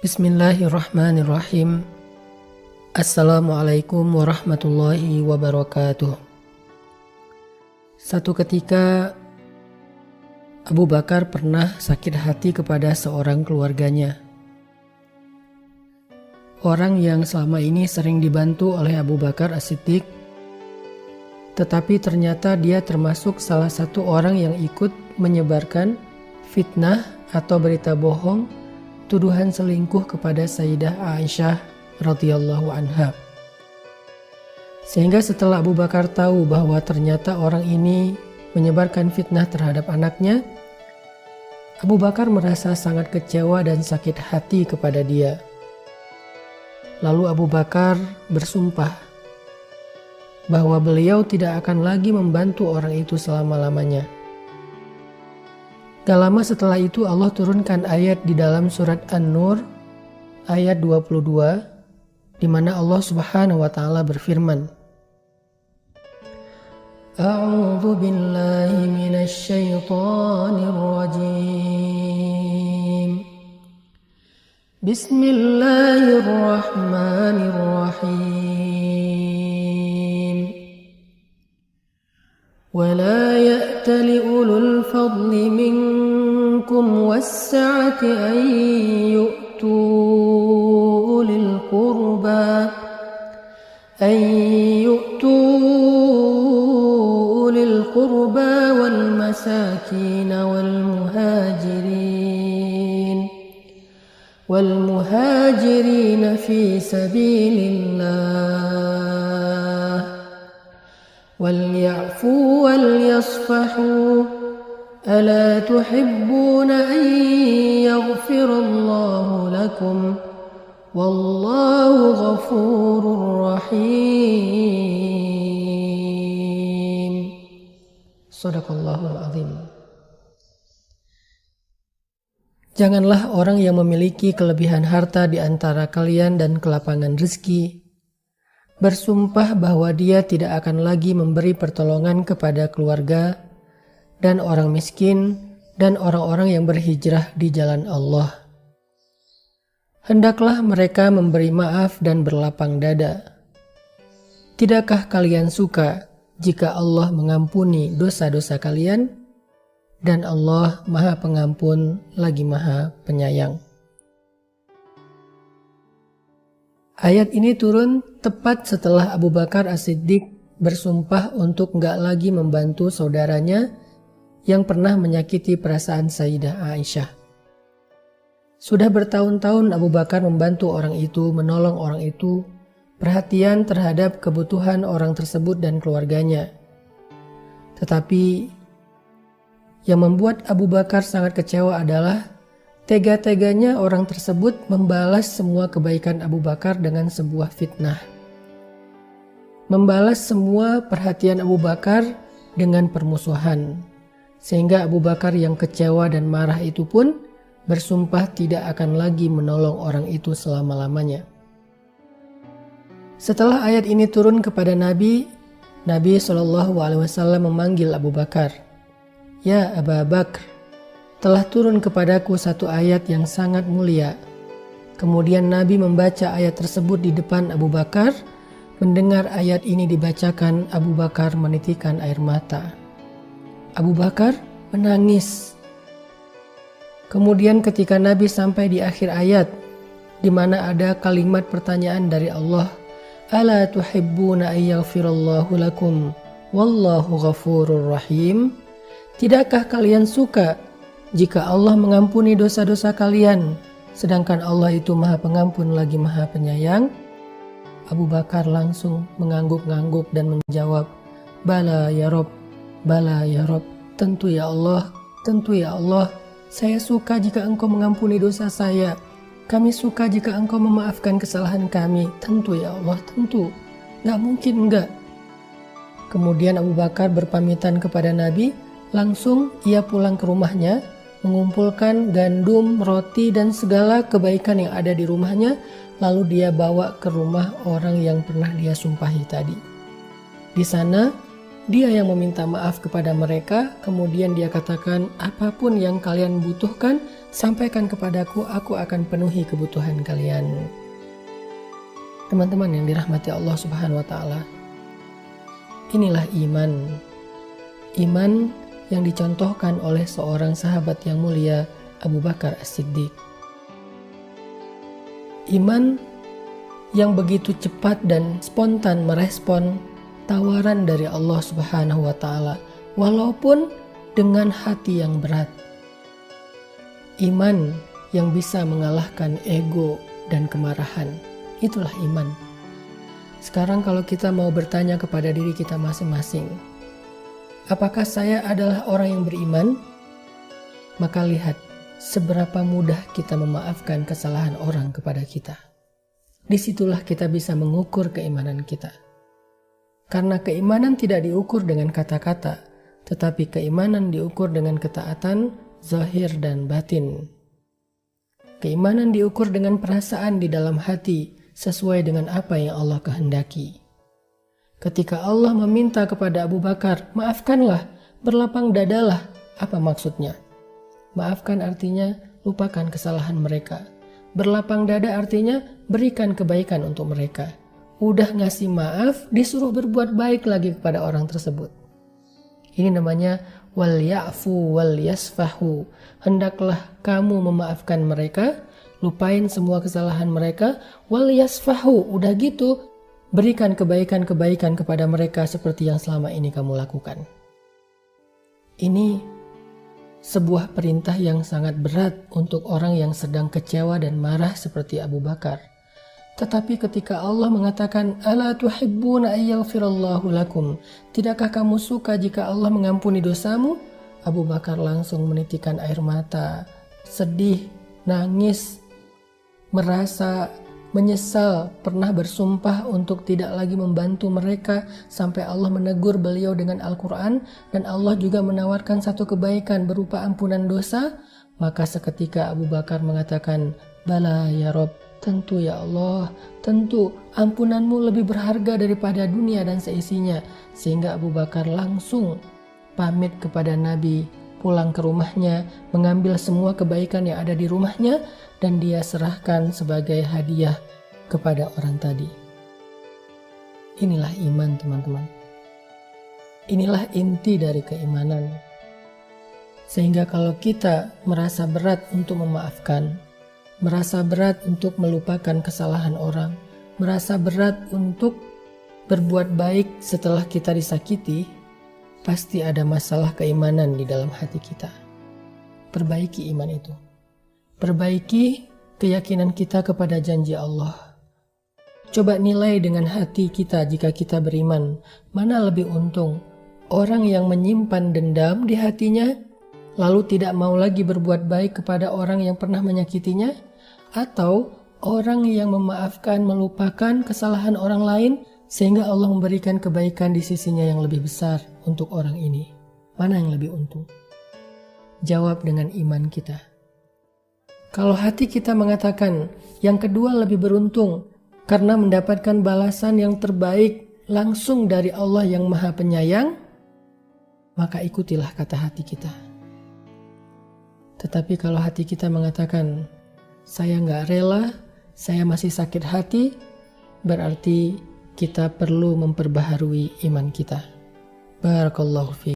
Bismillahirrahmanirrahim. Assalamualaikum warahmatullahi wabarakatuh. Satu ketika Abu Bakar pernah sakit hati kepada seorang keluarganya. Orang yang selama ini sering dibantu oleh Abu Bakar As-Siddiq, tetapi ternyata dia termasuk salah satu orang yang ikut menyebarkan fitnah atau berita bohong, tuduhan selingkuh kepada Sayyidah Aisyah radhiyallahu anha. Sehingga setelah Abu Bakar tahu bahwa ternyata orang ini menyebarkan fitnah terhadap anaknya, Abu Bakar merasa sangat kecewa dan sakit hati kepada dia. Lalu Abu Bakar bersumpah bahwa beliau tidak akan lagi membantu orang itu selama-lamanya. Gak lama setelah itu Allah turunkan ayat di dalam surat An-Nur ayat 22 di mana Allah Subhanahu wa taala berfirman, A'udzu billahi minasy syaithanir rajim. Bismillahirrahmanirrahim. ولا يأتل أولو الفضل منكم والسعة أن يؤتوا أولي القربى والمساكين والمهاجرين في سبيل الله وليعفوا وليصفحوا ألا تحبون أن يغفر الله لكم والله غفور رحيم. Shadaqallahul azim. Janganlah orang yang memiliki kelebihan harta di antara kalian dan kelapangan rezeki bersumpah bahwa dia tidak akan lagi memberi pertolongan kepada keluarga dan orang miskin dan orang-orang yang berhijrah di jalan Allah. Hendaklah mereka memberi maaf dan berlapang dada. Tidakkah kalian suka jika Allah mengampuni dosa-dosa kalian? Dan Allah Maha Pengampun lagi Maha Penyayang. Ayat ini turun tepat setelah Abu Bakar As-Siddiq bersumpah untuk nggak lagi membantu saudaranya yang pernah menyakiti perasaan Sayyidah Aisyah. Sudah bertahun-tahun Abu Bakar membantu orang itu, menolong orang itu, perhatian terhadap kebutuhan orang tersebut dan keluarganya. Tetapi yang membuat Abu Bakar sangat kecewa adalah tega-teganya orang tersebut membalas semua kebaikan Abu Bakar dengan sebuah fitnah. Membalas semua perhatian Abu Bakar dengan permusuhan. Sehingga Abu Bakar yang kecewa dan marah itu pun bersumpah tidak akan lagi menolong orang itu selama-lamanya. Setelah ayat ini turun kepada Nabi SAW memanggil Abu Bakar. Ya Abu Bakar, telah turun kepadaku satu ayat yang sangat mulia. Kemudian Nabi membaca ayat tersebut di depan Abu Bakar. Mendengar ayat ini dibacakan, Abu Bakar menitikkan air mata. Abu Bakar menangis. Kemudian ketika Nabi sampai di akhir ayat, di mana ada kalimat pertanyaan dari Allah, Ala tuhibbuna ayyaghfirallahu lakum wallahu ghafurur rahim. Tidakkah kalian suka jika Allah mengampuni dosa-dosa kalian, sedangkan Allah itu Maha Pengampun lagi Maha Penyayang? Abu Bakar langsung mengangguk-ngangguk dan menjawab, Bala ya Rob, bala ya Rob, tentu ya Allah, saya suka jika engkau mengampuni dosa saya. Kami suka jika engkau memaafkan kesalahan kami, tentu ya Allah, tentu, gak mungkin enggak. Kemudian Abu Bakar berpamitan kepada Nabi, langsung ia pulang ke rumahnya, mengumpulkan gandum, roti, dan segala kebaikan yang ada di rumahnya, lalu dia bawa ke rumah orang yang pernah dia sumpahi tadi. Di sana Dia yang meminta maaf kepada mereka, kemudian dia katakan, apapun yang kalian butuhkan, sampaikan kepadaku, aku akan penuhi kebutuhan kalian. Teman-teman yang dirahmati Allah Subhanahu wa Ta'ala, inilah iman. Iman yang dicontohkan oleh seorang sahabat yang mulia, Abu Bakar As-Siddiq. Iman yang begitu cepat dan spontan merespon tawaran dari Allah Subhanahu wa Ta'ala, walaupun dengan hati yang berat. Iman yang bisa mengalahkan ego dan kemarahan. Itulah iman. Sekarang kalau kita mau bertanya kepada diri kita masing-masing, apakah saya adalah orang yang beriman? Maka lihat seberapa mudah kita memaafkan kesalahan orang kepada kita. Disitulah kita bisa mengukur keimanan kita. Karena keimanan tidak diukur dengan kata-kata, tetapi keimanan diukur dengan ketaatan, zahir dan batin. Keimanan diukur dengan perasaan di dalam hati, sesuai dengan apa yang Allah kehendaki. Ketika Allah meminta kepada Abu Bakar, maafkanlah, berlapang dadalah, apa maksudnya? Maafkan artinya lupakan kesalahan mereka. Berlapang dada artinya berikan kebaikan untuk mereka. Udah ngasih maaf, disuruh berbuat baik lagi kepada orang tersebut. Ini namanya wal ya'fu wal yasfahu. Hendaklah kamu memaafkan mereka, lupain semua kesalahan mereka, wal yasfahu. Udah gitu, berikan kebaikan-kebaikan kepada mereka seperti yang selama ini kamu lakukan. Ini sebuah perintah yang sangat berat untuk orang yang sedang kecewa dan marah seperti Abu Bakar. Tetapi ketika Allah mengatakan, Ala tuhibbuna ayyaghfirallahu lakum, tidakkah kamu suka jika Allah mengampuni dosamu? Abu Bakar langsung menitikkan air mata, sedih, nangis, merasa menyesal, pernah bersumpah untuk tidak lagi membantu mereka sampai Allah menegur beliau dengan Al-Quran dan Allah juga menawarkan satu kebaikan berupa ampunan dosa. Maka seketika Abu Bakar mengatakan, Bala ya Rob, tentu ya Allah, tentu ampunanmu lebih berharga daripada dunia dan seisinya. Sehingga Abu Bakar langsung pamit kepada Nabi, pulang ke rumahnya, mengambil semua kebaikan yang ada di rumahnya, dan dia serahkan sebagai hadiah kepada orang tadi. Inilah iman, teman-teman. Inilah inti dari keimanan. Sehingga kalau kita merasa berat untuk memaafkan, merasa berat untuk melupakan kesalahan orang, merasa berat untuk berbuat baik setelah kita disakiti, pasti ada masalah keimanan di dalam hati kita. Perbaiki iman itu. Perbaiki keyakinan kita kepada janji Allah. Coba nilai dengan hati kita jika kita beriman, mana lebih untung? Orang yang menyimpan dendam di hatinya, lalu tidak mau lagi berbuat baik kepada orang yang pernah menyakitinya? Atau orang yang memaafkan, melupakan kesalahan orang lain, sehingga Allah memberikan kebaikan di sisinya yang lebih besar untuk orang ini? Mana yang lebih untung? Jawab dengan iman kita. Kalau hati kita mengatakan yang kedua lebih beruntung karena mendapatkan balasan yang terbaik langsung dari Allah yang Maha Penyayang, maka ikutilah kata hati kita. Tetapi kalau hati kita mengatakan saya nggak rela, saya masih sakit hati, berarti kita perlu memperbaharui iman kita. Barakallahu fiik.